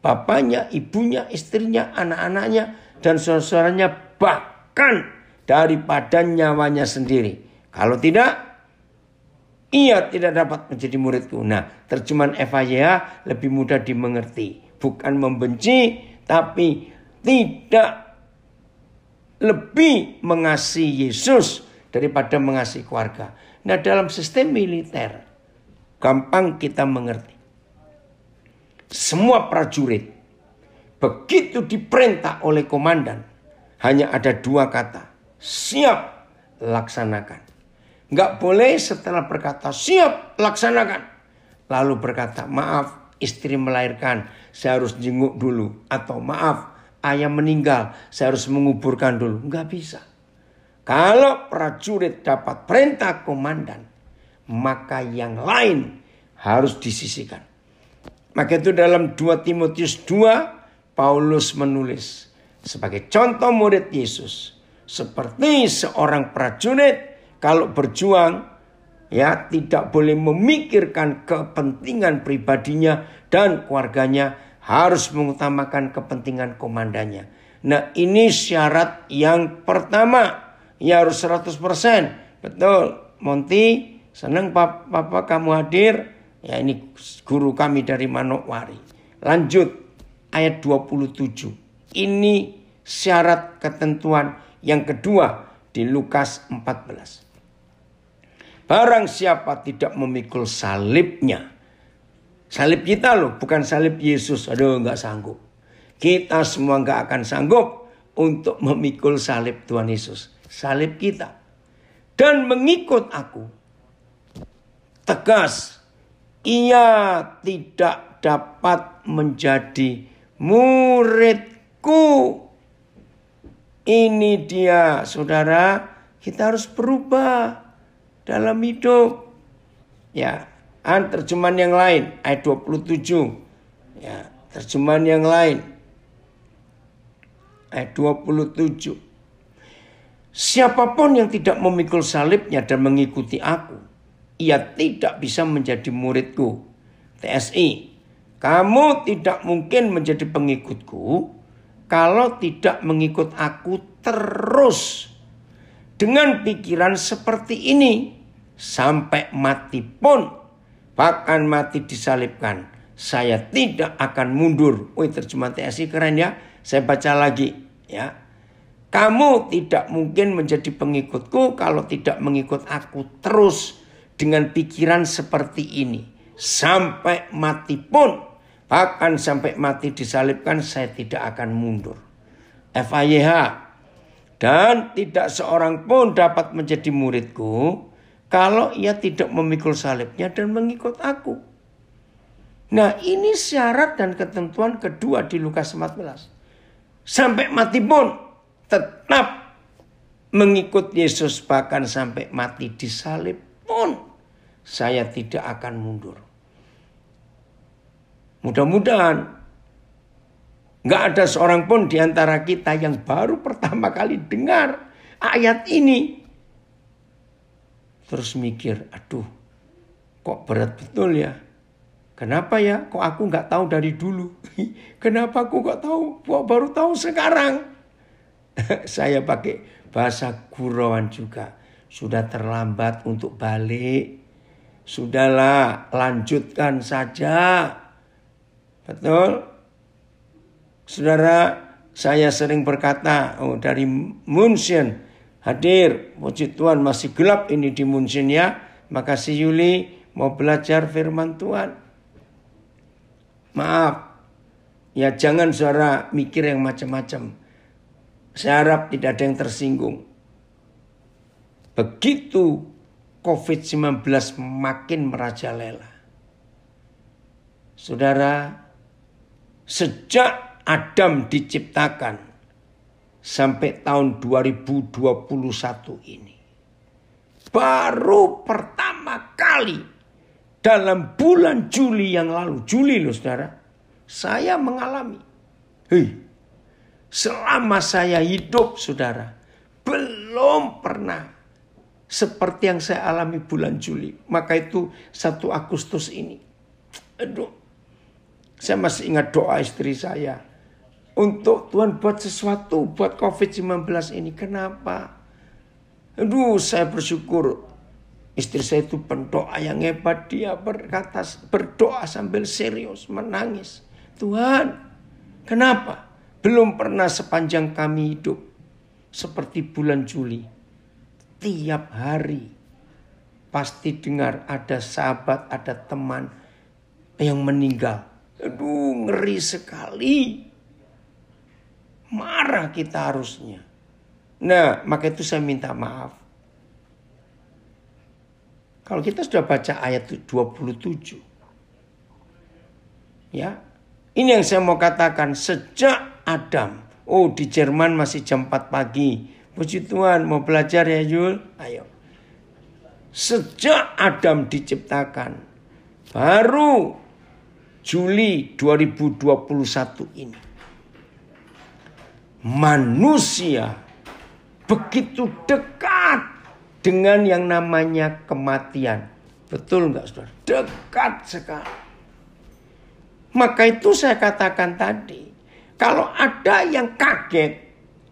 bapaknya, ibunya, istrinya, anak-anaknya, dan saudara-saudaranya, bahkan daripada nyawanya sendiri. Kalau tidak, ia tidak dapat menjadi muridku. Nah, terjemahan FIA lebih mudah dimengerti. Bukan membenci, tapi tidak lebih mengasihi Yesus daripada mengasihi keluarga. Nah, dalam sistem militer, gampang kita mengerti. Semua prajurit begitu diperintah oleh komandan, hanya ada 2 kata, siap, laksanakan. Nggak boleh setelah berkata siap, laksanakan, lalu berkata maaf, istri melahirkan, saya harus jenguk dulu. Atau maaf, ayah meninggal, saya harus menguburkan dulu. Nggak bisa. Kalau prajurit dapat perintah komandan, maka yang lain harus disisihkan. Maka itu dalam 2 Timotius 2, Paulus menulis sebagai contoh murid Yesus. Seperti seorang prajurit kalau berjuang, ya tidak boleh memikirkan kepentingan pribadinya dan keluarganya, harus mengutamakan kepentingan komandannya. Nah, ini syarat yang pertama. Ya harus 100%. Betul, Monty, senang Papa kamu hadir. Ya ini guru kami dari Manokwari. Lanjut ayat 27. Ini syarat ketentuan yang kedua di Lukas 14. Barang siapa tidak memikul salibnya. Salib kita loh, bukan salib Yesus. Aduh, gak sanggup. Kita semua gak akan sanggup untuk memikul salib Tuhan Yesus. Salib kita. Dan mengikut aku. Tegas. Ia tidak dapat menjadi muridku. Ini dia, saudara. Kita harus berubah dalam hidup. Ya, terjemahan yang lain. Ayat 27. Ya, terjemahan yang lain. Ayat 27. Siapapun yang tidak memikul salibnya dan mengikuti aku, ia tidak bisa menjadi muridku. TSI, kamu tidak mungkin menjadi pengikutku kalau tidak mengikut aku terus dengan pikiran seperti ini sampai mati pun, bahkan mati disalibkan, saya tidak akan mundur. Terjemahan TSI keren ya. Saya baca lagi ya. Kamu tidak mungkin menjadi pengikutku kalau tidak mengikut aku terus dengan pikiran seperti ini. Sampai mati pun, bahkan sampai mati disalibkan, saya tidak akan mundur. FIH. Dan tidak seorang pun dapat menjadi muridku kalau ia tidak memikul salibnya dan mengikut aku. Nah, ini syarat dan ketentuan kedua di Lukas 14. Sampai mati pun tetap mengikut Yesus, bahkan sampai mati disalib pun saya tidak akan mundur. Mudah-mudahan gak ada seorang pun di antara kita yang baru pertama kali dengar ayat ini terus mikir, aduh kok berat betul ya. Kenapa ya? Kok aku gak tahu dari dulu? Kenapa aku gak tahu? Kok baru tahu sekarang? Saya pakai bahasa gurauan juga. Sudah terlambat untuk balik. Sudahlah, lanjutkan saja. Betul? Saudara, saya sering berkata, dari Munchen hadir. Puji Tuhan masih gelap ini di Munchen ya. Makasih Yuli, mau belajar firman Tuhan. Maaf, ya jangan saudara mikir yang macam-macam. Saya harap tidak ada yang tersinggung. Begitu COVID-19 makin merajalela. Saudara, sejak Adam diciptakan sampai tahun 2021 ini, baru pertama kali dalam bulan Juli yang lalu, Juli loh saudara, saya mengalami. Selama saya hidup saudara, belum pernah seperti yang saya alami bulan Juli. Maka itu 1 Agustus ini. Aduh, saya masih ingat doa istri saya. Untuk Tuhan buat sesuatu buat COVID-19 ini. Kenapa? Aduh, saya bersyukur. Istri saya itu pendoa yang hebat. Dia berdoa sambil serius, menangis. Tuhan, kenapa? Belum pernah sepanjang kami hidup seperti bulan Juli. Tiap hari pasti dengar ada sahabat, ada teman yang meninggal. Aduh, ngeri sekali. Marah kita harusnya. Nah, maka itu saya minta maaf. Kalau kita sudah baca ayat 27. Ya. Ini yang saya mau katakan. Sejak Adam. Oh, di Jerman masih jam 4 pagi. Puji Tuhan, mau belajar ya Yul? Ayo. Sejak Adam diciptakan. Baru Juli 2021 ini. Manusia begitu dekat dengan yang namanya kematian. Betul enggak saudara? Dekat sekali. Maka itu saya katakan tadi. Kalau ada yang kaget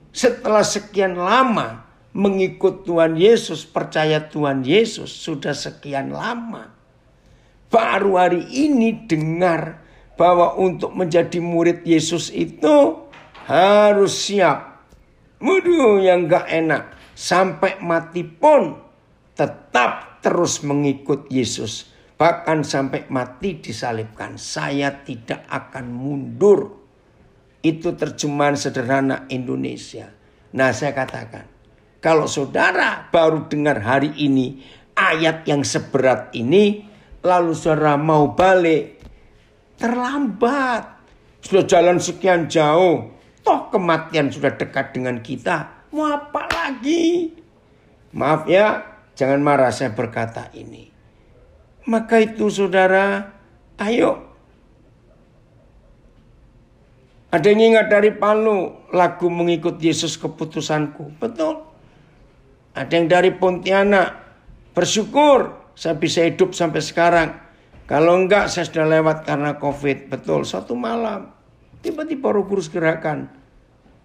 setelah sekian lama mengikut Tuhan Yesus, percaya Tuhan Yesus sudah sekian lama. Baru hari ini dengar bahwa untuk menjadi murid Yesus itu harus siap. Waduh, yang gak enak. Sampai mati pun tetap terus mengikut Yesus. Bahkan sampai mati disalibkan. Saya tidak akan mundur. Itu terjemahan sederhana Indonesia. Nah, saya katakan. Kalau saudara baru dengar hari ini ayat yang seberat ini. Lalu saudara mau balik. Terlambat. Sudah jalan sekian jauh. Toh kematian sudah dekat dengan kita. Mau apa lagi? Maaf ya, jangan marah saya berkata ini. Maka itu saudara, ayo. Ada yang ingat dari Palu, lagu mengikut Yesus keputusanku. Betul. Ada yang dari Pontianak, bersyukur saya bisa hidup sampai sekarang. Kalau enggak saya sudah lewat karena COVID. Betul, suatu malam. Tiba-tiba Roh Kudus gerakan.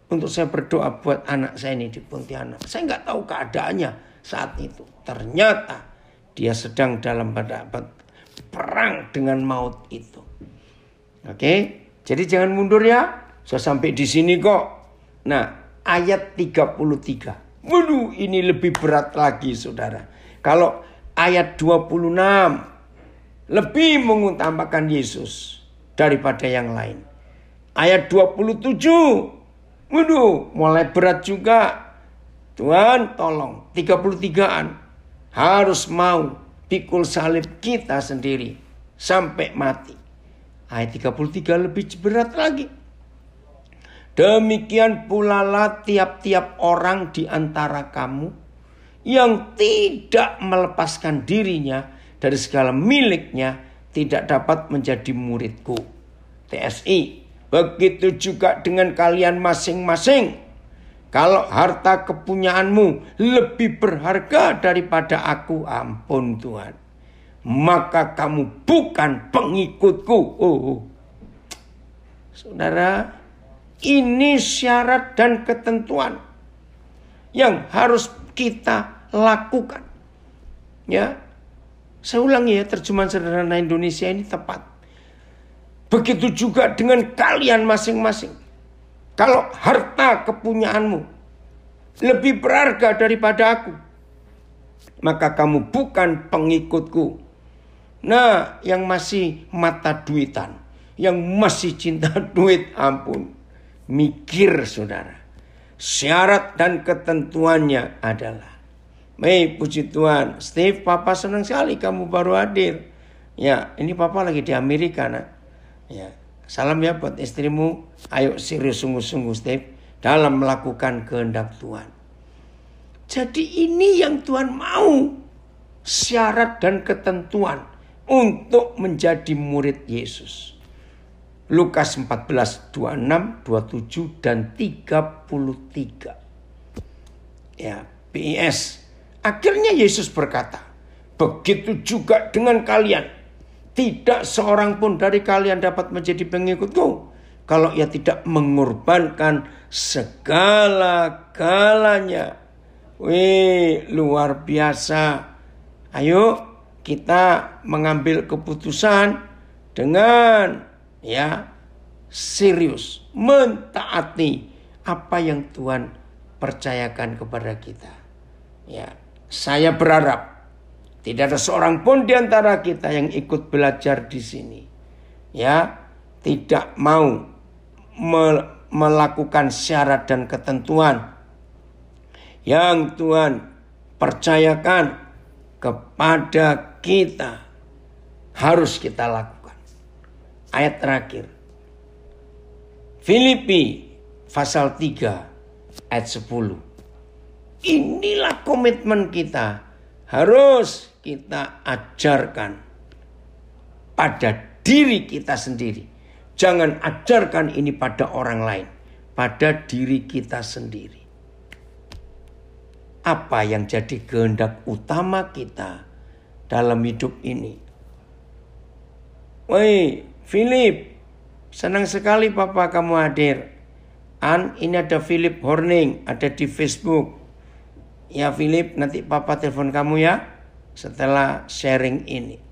Untuk saya berdoa buat anak saya ini di Pontianak. Saya nggak tahu keadaannya saat itu. Ternyata dia sedang dalam perang dengan maut itu. Oke, jadi jangan mundur ya. Saya sampai di sini kok. Nah, ayat 33. Waduh, ini lebih berat lagi saudara. Kalau ayat 26 lebih mengutamakan Yesus daripada yang lain. Ayat 27. Waduh, mulai berat juga. Tuhan tolong, 33-an harus mau pikul salib kita sendiri sampai mati. Ayat 33 lebih berat lagi. Demikian pula lah tiap-tiap orang di antara kamu yang tidak melepaskan dirinya dari segala miliknya tidak dapat menjadi muridku. TSI. Begitu juga dengan kalian masing-masing. Kalau harta kepunyaanmu lebih berharga daripada aku, ampun Tuhan, maka kamu bukan pengikutku. Saudara, ini syarat dan ketentuan yang harus kita lakukan. Ya, saya ulangi ya, terjemahan sederhana Indonesia ini tepat. Begitu juga dengan kalian masing-masing. Kalau harta kepunyaanmu lebih berharga daripada aku, maka kamu bukan pengikutku. Nah, yang masih mata duitan, yang masih cinta duit, ampun. Mikir saudara. Syarat dan ketentuannya adalah. Puji Tuhan. Steve, Papa senang sekali kamu baru hadir. Ya, ini Papa lagi di Amerika nak. Ya, salam ya buat istrimu. Ayo serius sungguh-sungguh Steve dalam melakukan kehendak Tuhan. Jadi ini yang Tuhan mau. Syarat dan ketentuan untuk menjadi murid Yesus. Lukas 14, 26, 27, dan 33. Ya, PIS. Akhirnya Yesus berkata, begitu juga dengan kalian. Tidak seorang pun dari kalian dapat menjadi pengikutku kalau ia tidak mengorbankan segala-galanya. Wih, luar biasa. Ayo kita mengambil keputusan dengan serius, mentaati apa yang Tuhan percayakan kepada kita. Ya, saya berharap tidak ada seorang pun di antara kita yang ikut belajar di sini, tidak mau melakukan syarat dan ketentuan yang Tuhan percayakan kepada kita, harus kita lakukan. Ayat terakhir, Filipi pasal 3 ayat 10. Inilah komitmen kita, harus kita ajarkan pada diri kita sendiri. Jangan ajarkan ini pada orang lain, pada diri kita sendiri. Apa yang jadi kehendak utama kita dalam hidup ini? Woi, Philip, senang sekali Papa kamu hadir. Ini ada Philip Horning, ada di Facebook. Ya Philip, nanti Papa telepon kamu ya setelah sharing ini.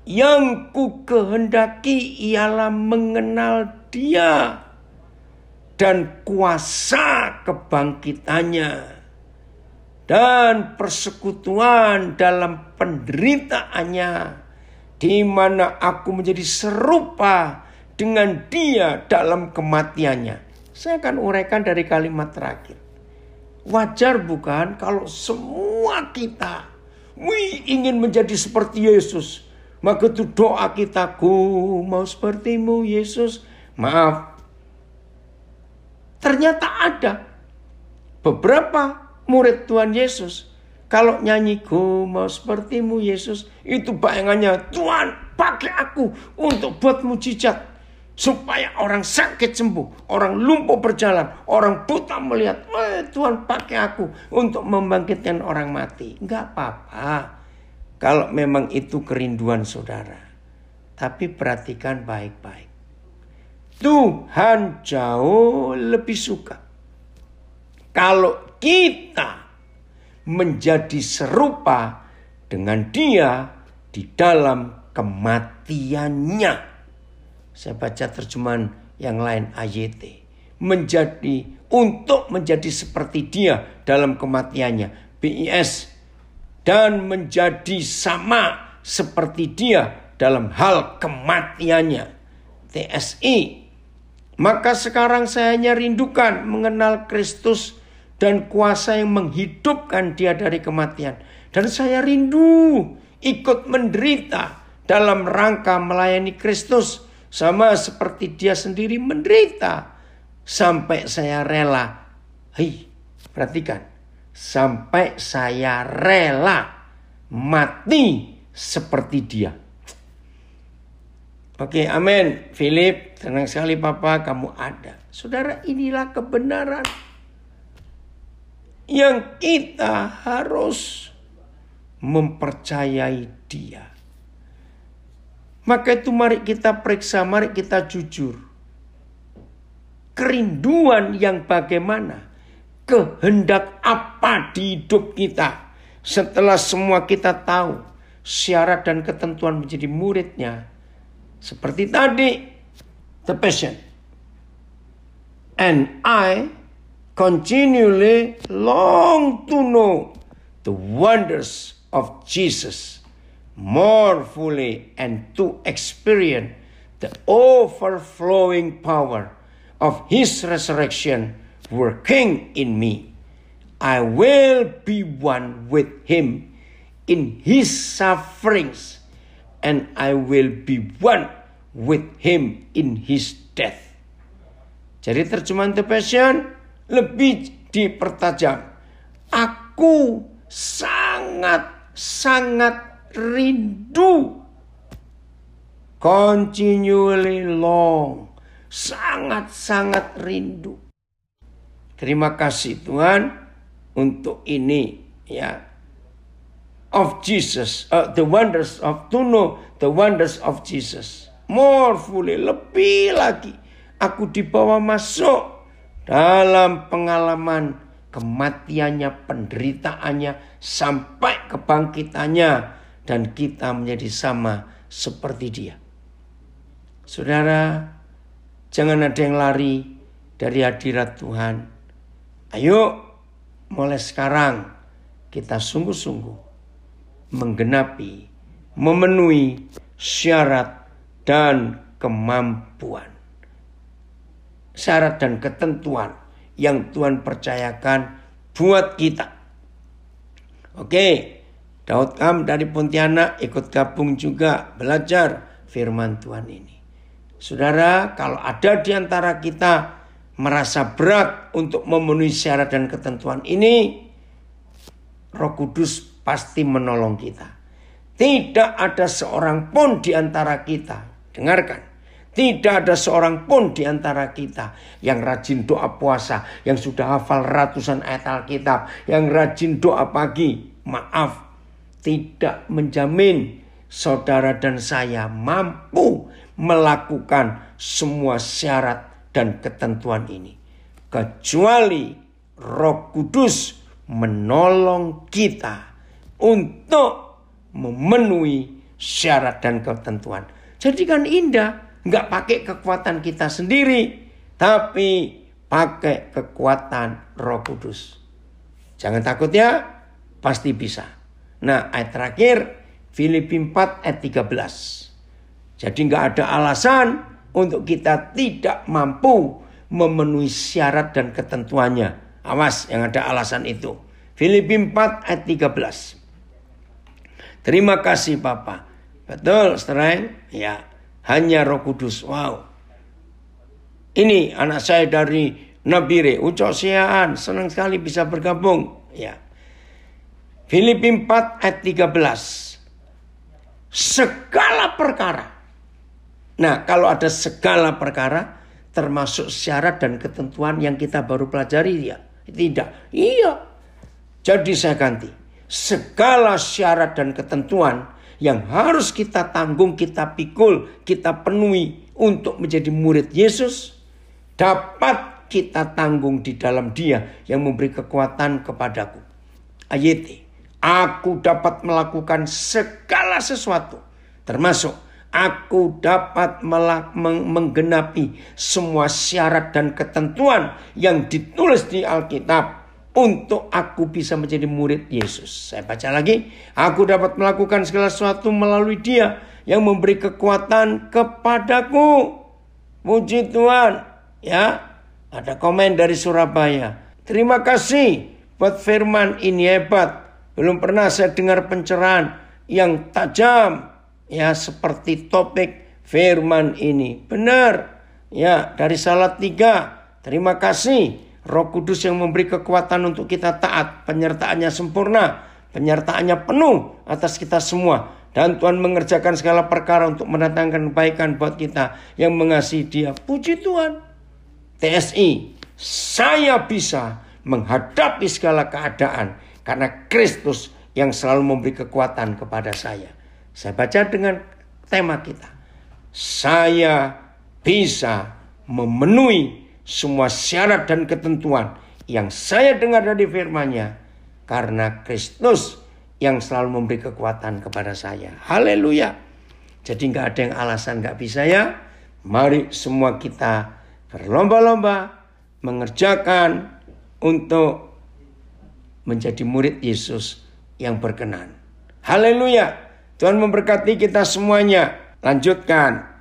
Yang ku kehendaki ialah mengenal Dia dan kuasa kebangkitannya dan persekutuan dalam penderitaannya, di mana aku menjadi serupa dengan Dia dalam kematiannya. Saya akan uraikan dari kalimat terakhir. Wajar bukan kalau semua kita ingin menjadi seperti Yesus. Maka itu doa kita, ku mau sepertimu Yesus. Maaf, ternyata ada beberapa murid Tuhan Yesus, kalau nyanyi ku mau sepertimu Yesus, itu bayangannya Tuhan pakai aku untuk buat mujizat, supaya orang sakit sembuh, orang lumpuh berjalan, orang buta melihat. Tuhan pakai aku untuk membangkitkan orang mati. Enggak apa-apa kalau memang itu kerinduan saudara. Tapi perhatikan baik-baik. Tuhan jauh lebih suka kalau kita menjadi serupa dengan Dia di dalam kematiannya. Saya baca terjemahan yang lain AYT. Untuk menjadi seperti Dia dalam kematiannya. BIS. Dan menjadi sama seperti Dia dalam hal kematiannya. TSI. Maka sekarang saya hanya rindukan mengenal Kristus dan kuasa yang menghidupkan Dia dari kematian. Dan saya rindu ikut menderita dalam rangka melayani Kristus, sama seperti Dia sendiri menderita. Sampai saya rela. Perhatikan. Sampai saya rela mati seperti Dia. Oke, amin. Philip, senang sekali Papa kamu ada. Saudara, inilah kebenaran yang kita harus mempercayai Dia. Maka itu mari kita periksa, mari kita jujur. Kerinduan yang bagaimana? Kehendak apa di hidup kita? Setelah semua kita tahu syarat dan ketentuan menjadi muridnya. Seperti tadi, the passion. And I continually long to know the wonders of Jesus more fully and to experience the overflowing power of His resurrection working in me. I will be one with Him in His sufferings, and I will be one with Him in His death. Jadi terjemahan The Passion lebih dipertajam. Aku sangat rindu Continually long. Sangat-sangat rindu. Terima kasih Tuhan untuk ini ya. Of Jesus, the wonders of to know the wonders of Jesus. More fully, lebih lagi aku dibawa masuk dalam pengalaman kematiannya, penderitaannya, sampai kebangkitannya, dan kita menjadi sama seperti dia. Saudara, jangan ada yang lari dari hadirat Tuhan. Ayo, mulai sekarang kita sungguh-sungguh menggenapi, memenuhi syarat dan kemampuan. Syarat dan ketentuan yang Tuhan percayakan buat kita. Oke, Daud Kam dari Pontianak ikut gabung juga belajar firman Tuhan ini. Saudara, kalau ada di antara kita merasa berat untuk memenuhi syarat dan ketentuan ini, Roh Kudus pasti menolong kita. Tidak ada seorang pun di antara kita, dengarkan, tidak ada seorang pun di antara kita yang rajin doa puasa, yang sudah hafal ratusan ayat Alkitab, yang rajin doa pagi. Maaf, tidak menjamin saudara dan saya mampu melakukan semua syarat dan ketentuan ini. Kecuali Roh Kudus menolong kita untuk memenuhi syarat dan ketentuan. Jadi kan indah. Nggak pakai kekuatan kita sendiri, tapi pakai kekuatan Roh Kudus. Jangan takut ya, pasti bisa. Nah, ayat terakhir, Filipi 4 ayat 13. Jadi nggak ada alasan untuk kita tidak mampu memenuhi syarat dan ketentuannya. Awas, yang ada alasan itu. Filipi 4 ayat 13. Terima kasih Bapak. Betul, Streng? Ya. Hanya Roh Kudus. Wow. Ini anak saya dari Nabire, Ucok Siaan, senang sekali bisa bergabung. Ya. Filipi 4 ayat 13. Segala perkara. Nah, kalau ada segala perkara, termasuk syarat dan ketentuan yang kita baru pelajari ya? Tidak. Iya. Jadi saya ganti. Segala syarat dan ketentuan yang harus kita tanggung, kita pikul, kita penuhi untuk menjadi murid Yesus, dapat kita tanggung di dalam Dia yang memberi kekuatan kepadaku. Ayat, aku dapat melakukan segala sesuatu, termasuk aku dapat menggenapi semua syarat dan ketentuan yang ditulis di Alkitab, untuk aku bisa menjadi murid Yesus. Saya baca lagi. Aku dapat melakukan segala sesuatu melalui Dia yang memberi kekuatan kepadaku. Puji Tuhan. Ya, ada komen dari Surabaya. Terima kasih buat firman ini hebat. Belum pernah saya dengar pencerahan yang tajam. Ya, seperti topik firman ini. Benar. Ya, dari Salatiga. Terima kasih. Roh Kudus yang memberi kekuatan untuk kita taat. Penyertaannya sempurna. Penyertaannya penuh atas kita semua. Dan Tuhan mengerjakan segala perkara untuk mendatangkan kebaikan buat kita yang mengasihi Dia. Puji Tuhan. TSI. Saya bisa menghadapi segala keadaan karena Kristus yang selalu memberi kekuatan kepada saya. Saya baca dengan tema kita. Saya bisa memenuhi semua syarat dan ketentuan yang saya dengar dari firman-Nya karena Kristus yang selalu memberi kekuatan kepada saya. Haleluya. Jadi nggak ada yang alasan nggak bisa ya. Mari semua kita berlomba-lomba mengerjakan untuk menjadi murid Yesus yang berkenan. Haleluya. Tuhan memberkati kita semuanya. Lanjutkan.